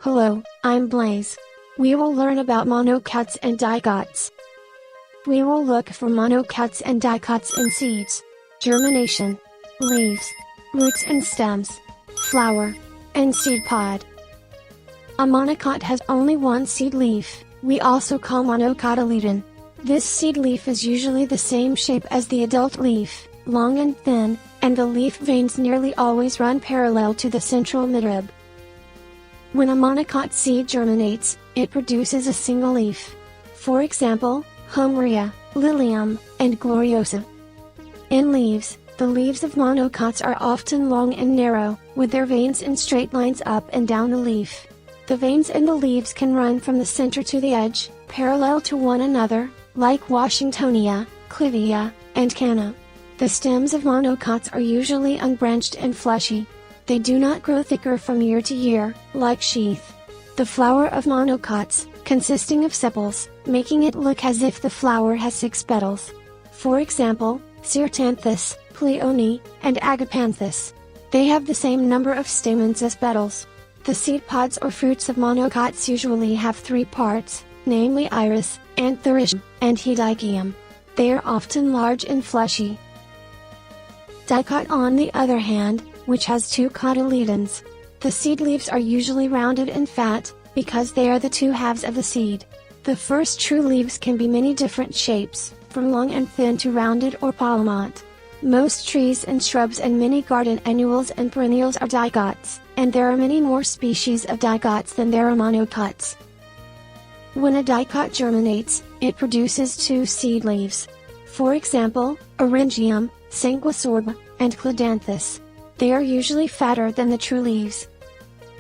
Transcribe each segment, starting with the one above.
Hello, I'm Blaze. We will learn about monocots and dicots. We will look for monocots and dicots in seeds, germination, leaves, roots and stems, flower, and seed pod. A monocot has only one seed leaf, we also call monocotyledon. This seed leaf is usually the same shape as the adult leaf, long and thin, and the leaf veins nearly always run parallel to the central midrib. When a monocot seed germinates, it produces a single leaf. For example, Homeria, Lilium, and Gloriosa. In leaves, the leaves of monocots are often long and narrow, with their veins in straight lines up and down the leaf. The veins in the leaves can run from the center to the edge, parallel to one another, like Washingtonia, Clivia, and Canna. The stems of monocots are usually unbranched and fleshy. They do not grow thicker from year to year, like sheath. The flower of monocots, consisting of sepals, making it look as if the flower has 6 petals. For example, Cyrtanthus, Pleone, and Agapanthus. They have the same number of stamens as petals. The seed pods or fruits of monocots usually have 3 parts, namely iris, anthericium, and hedychium. They are often large and fleshy. Dicot, on the other hand, which has 2 cotyledons. The seed leaves are usually rounded and fat, because they are the 2 halves of the seed. The first true leaves can be many different shapes, from long and thin to rounded or palmate. Most trees and shrubs and many garden annuals and perennials are dicots, and there are many more species of dicots than there are monocots. When a dicot germinates, it produces 2 seed leaves. For example, Orangium, Sanguisorba, and Clodanthus. They are usually fatter than the true leaves.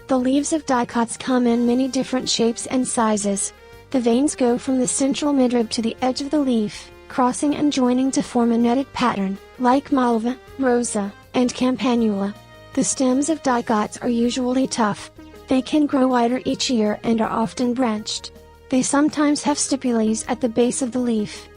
The leaves of dicots come in many different shapes and sizes. The veins go from the central midrib to the edge of the leaf, crossing and joining to form a netted pattern, like Malva, Rosa, and Campanula. The stems of dicots are usually tough. They can grow wider each year and are often branched. They sometimes have stipules at the base of the leaf.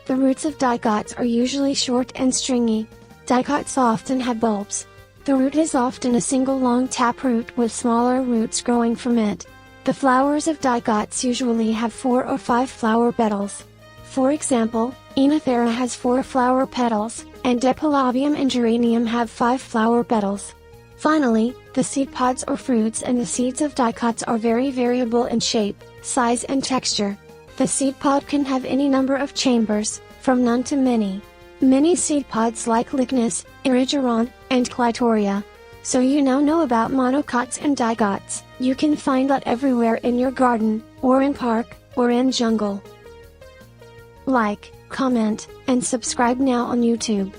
The roots of dicots are usually short and stringy. Dicots often have bulbs. The root is often a single long taproot with smaller roots growing from it. The flowers of dicots usually have 4 or 5 flower petals. For example, Enothera has 4 flower petals, and Dipalabium and Geranium have 5 flower petals. Finally, the seed pods or fruits and the seeds of dicots are very variable in shape, size and texture. The seed pod can have any number of chambers, from none to many. Many seed pods like Lychnis, Erigeron, and Clitoria. So you now know about monocots and dicots. You can find that everywhere in your garden, or in park, or in jungle. Like, comment, and subscribe now on YouTube.